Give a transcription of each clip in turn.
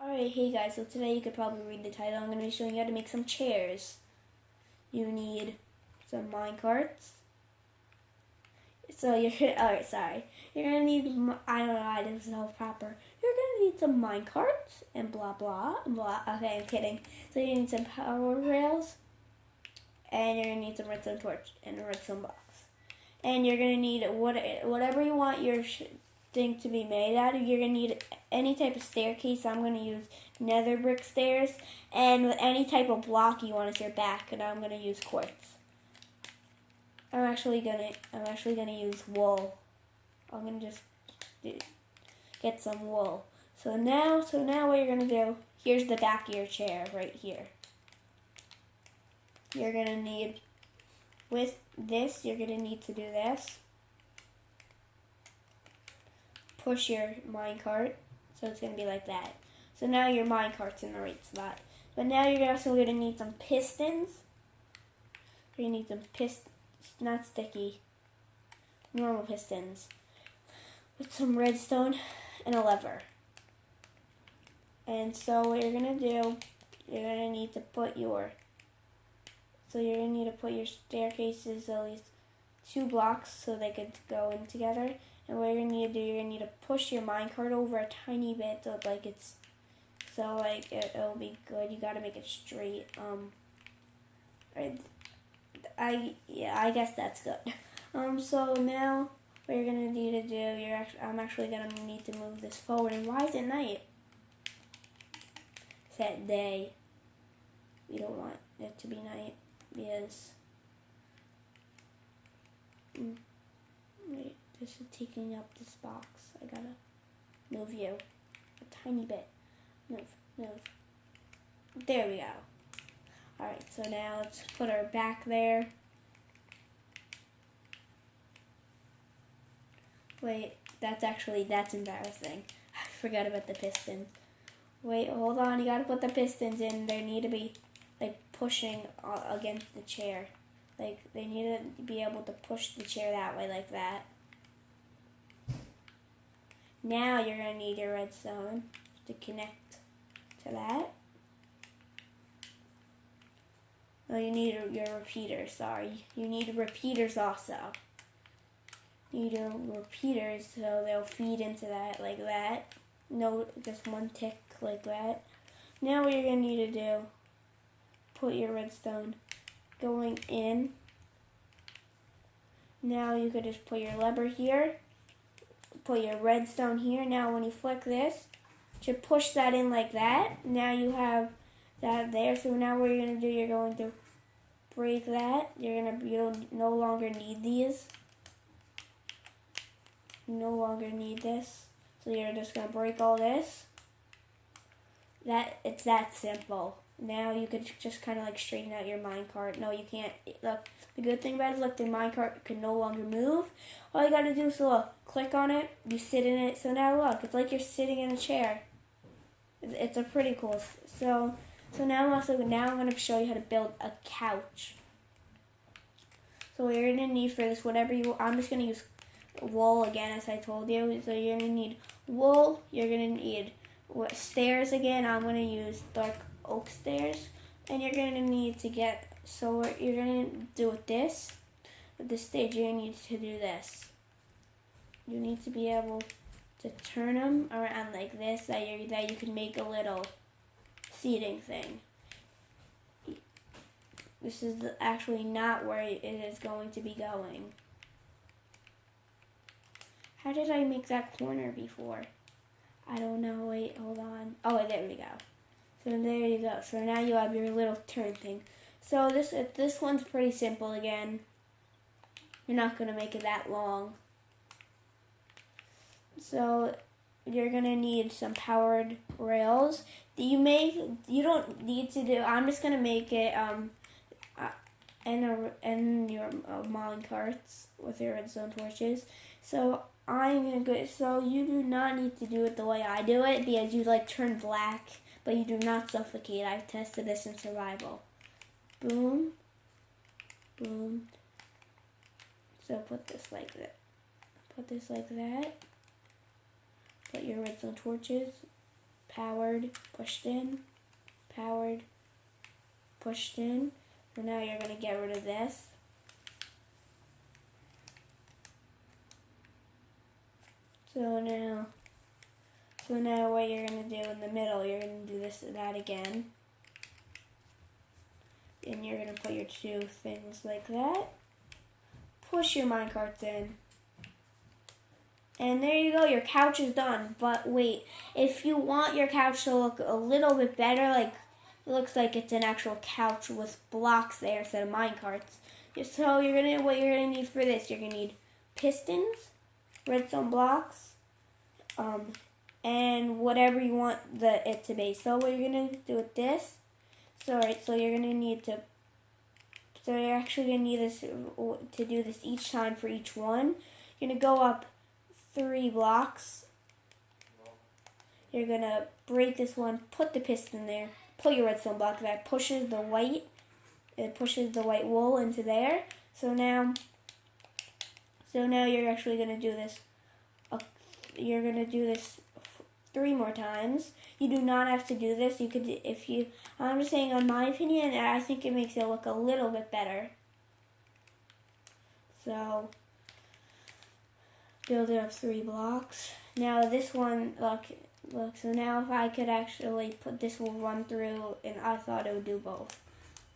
Alright, hey guys, so today you could probably read the title. I'm going to be showing you how to make some chairs. You need some minecarts. So you're going to, alright, sorry. You're going to need, I don't know why this is all proper. You're going to need some minecarts and blah, blah, and blah. Okay, I'm kidding. So you need some power rails. And you're going to need some redstone torch and a redstone box. And you're going to need whatever you want your thing to be made out of. You're going to need any type of staircase. I'm going to use nether brick stairs. And with any type of block you want as your back. And I'm going to use quartz. I'm actually gonna use wool. I'm gonna just get some wool. So now what you're gonna do, here's the back of your chair right here. You're gonna need, with this, you're gonna need to do this. Push your minecart, so it's gonna be like that. So now your minecart's in the right spot. But now you're also gonna need some pistons. You're gonna need some pistons. Not sticky, normal pistons with some redstone and a lever. And so what you're gonna do, you're gonna need to put your staircases at least 2 blocks so they could go in together. And what you're gonna need to do, you're gonna need to push your minecart over a tiny bit so it'll be good. You gotta make it straight. I guess that's good. So now what you're gonna need to do, I'm actually gonna need to move this forward. And why is it night? It's at day. We don't want it to be night because wait, this is taking up this box. I gotta move you a tiny bit. Move. There we go. Alright, so now let's put her back there. Wait, that's embarrassing. I forgot about the pistons. Wait, hold on, you gotta put the pistons in. They need to be, pushing against the chair. They need to be able to push the chair that way, like that. Now you're gonna need your redstone to connect to that. Oh, you need your repeaters, sorry. You need repeaters also. You need your repeaters so they'll feed into that like that. No, just one tick like that. Now what you're going to need to do, put your redstone going in. Now you could just put your lever here. Put your redstone here. Now when you flick this, you push that in like that. Now you have that there. So now what you're going to do, you're going to break that. You'll no longer need these. You no longer need this. So you're just going to break all this. It's that simple. Now you could just kind of straighten out your minecart. No, you can't. Look, the good thing about it is, look, the minecart can no longer move. All you got to do is, look, click on it, you sit in it. So now look, it's like you're sitting in a chair. It's a pretty cool. So now I'm going to show you how to build a couch. So what you're going to need for this, I'm just going to use wool again, as I told you. So you're going to need wool. You're going to need stairs again. I'm going to use dark oak stairs. And you're going to need to so what you're going to do with this stage, you're going to need to do this. You need to be able to turn them around like this, that you can make a little seating thing. This is actually not where it is going to be going. How did I make that corner before? I don't know. Wait, hold on. Oh, there we go. So there you go. So now you have your little turn thing. So this one's pretty simple again. You're not going to make it that long. So you're going to need some powered rails. You don't need to do, I'm just going to make it and your minecarts with your redstone torches. So so you do not need to do it the way I do it because you turn black, but you do not suffocate. I've tested this in survival. Boom. Boom. So put this like that. Put this like that. Put your redstone torches. powered, pushed in, powered, pushed in. So now you're going to get rid of this. So now what you're going to do in the middle, you're going to do that again. And you're going to put your two things like that. Push your minecarts in. And there you go, your couch is done. But wait, if you want your couch to look a little bit better, like it looks like it's an actual couch with blocks there instead of minecarts. So what you're gonna need for this, you're gonna need pistons, redstone blocks, and whatever you want it to be. So what you're gonna do with this, so you're gonna need to, so you're actually gonna need this to do this each time for each one. You're gonna go up 3 blocks. You're gonna break this one, put the piston there, put your redstone block there, pushes the white wool into there. So now you're actually gonna do this. You're gonna do this 3 more times. You do not have to do this. You could, I'm just saying, on my opinion, I think it makes it look a little bit better. So build it up 3 blocks. Now this one, look. So now if I could actually put this will run through, and I thought it would do both,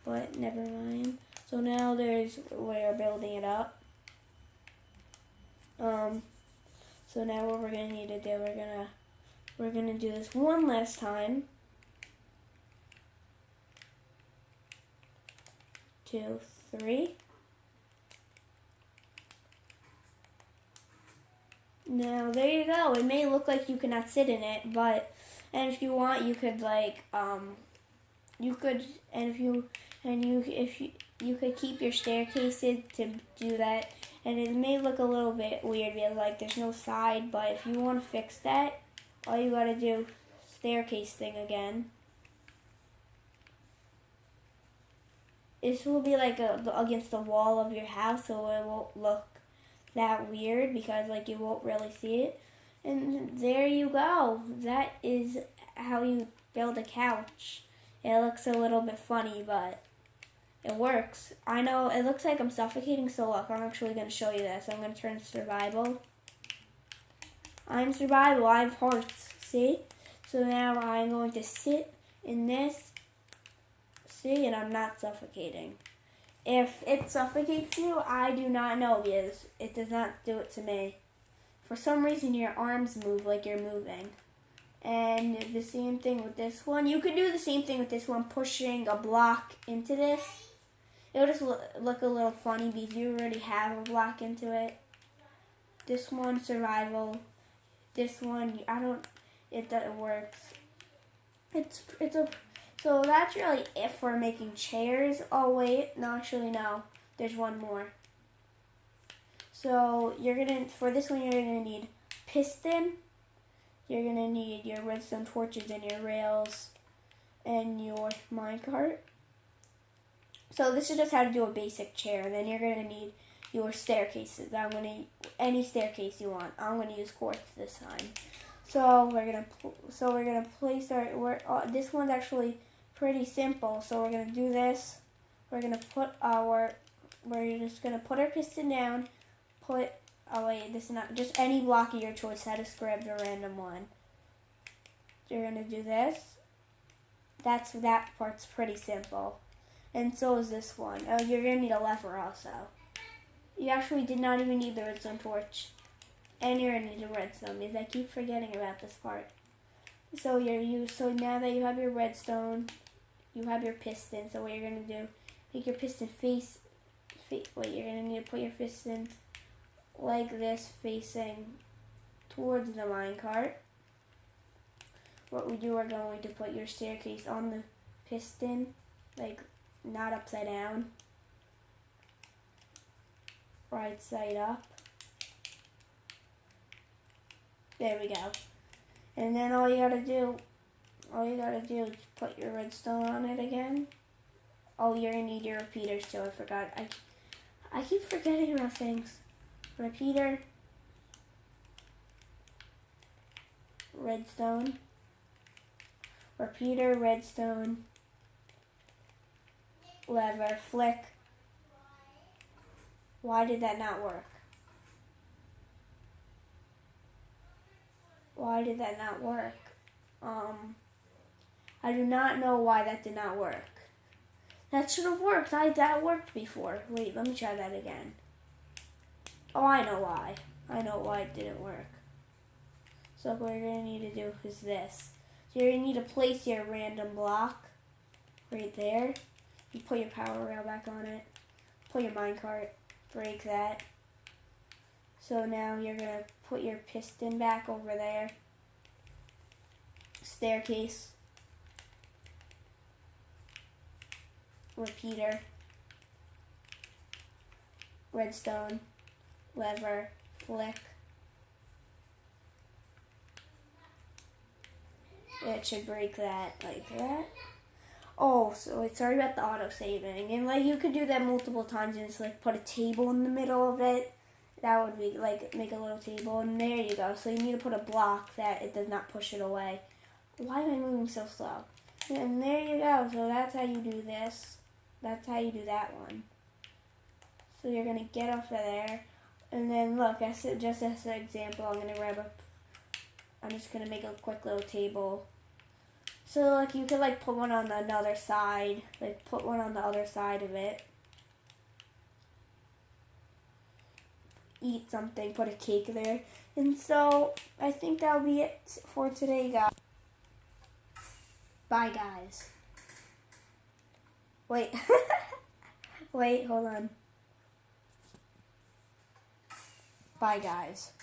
but never mind. So now we're building it up. So now what we're gonna need to do, we're gonna do this one last time. 2, 3. Now there you go. It may look like you cannot sit in it, and if you want, you could you could keep your staircases to do that. And it may look a little bit weird because there's no side, but if you want to fix that, all you gotta do, staircase thing again. This will be against the wall of your house, so it won't look that weird because you won't really see it. And there you go. That is how you build a couch. It looks a little bit funny, but it works. I know it looks like I'm suffocating, so look, I'm actually going to show you this. I'm going to turn survival. I'm survival. I have hearts. See? So now I'm going to sit in this. See? And I'm not suffocating. If it suffocates you, I do not know because it does not do it to me. For some reason, your arms move like you're moving. And the same thing with this one. You could do the same thing with this one, pushing a block into this. It'll just look a little funny because you already have a block into it. This one, survival. This one, it works. So that's really it for making chairs. Oh wait, no, actually no. There's one more. So for this one, you're gonna need piston. You're gonna need your redstone torches and your rails and your minecart. So this is just how to do a basic chair. And then you're gonna need your staircases. Any staircase you want. I'm gonna use quartz this time. So we're gonna place this one's actually pretty simple. So we're gonna do this. We're just gonna put our piston down. This is not just any block of your choice. I just grabbed a random one. You're gonna do this. That part's pretty simple, and so is this one. Oh, you're gonna need a lever also. You actually did not even need the redstone torch, and you're gonna need a redstone because I keep forgetting about this part. So now that you have your redstone, you have your piston. So what you're gonna do, make your piston you're gonna need to put your piston like this, facing towards the minecart. What we do, we're going to put your staircase on the piston, not upside down, right side up. There we go. And then all you gotta do is put your redstone on it again. Oh, you're gonna need your repeaters too. I forgot. I keep forgetting about things. Repeater, redstone, repeater, redstone, lever, flick. Why did that not work? Why did that not work? I do not know why that did not work. That should have worked. That worked before. Wait, let me try that again. Oh, I know why. I know why it didn't work. So what we're going to need to do is this. So you're going to need to place your random block right there. You put your power rail back on it. Put your minecart. Break that. So now you're going to put your piston back over there. Staircase. Repeater. Redstone. Lever. Flick. It should break that like that. Oh, so sorry about the auto saving. And like you could do that multiple times and just like put a table in the middle of it. That would be like make a little table, and there you go. So you need to put a block that it does not push it away. Why am I moving so slow? And there you go. So that's how you do this. That's how you do that one. So you're gonna get off of there, and then look. Just as an example, I'm just gonna make a quick little table. So like you could like put one on another side, like put one on the other side of it. Eat something, put a cake there. And so I think that'll be it for today, guys. Bye, guys. Wait. Wait, hold on. Bye, guys.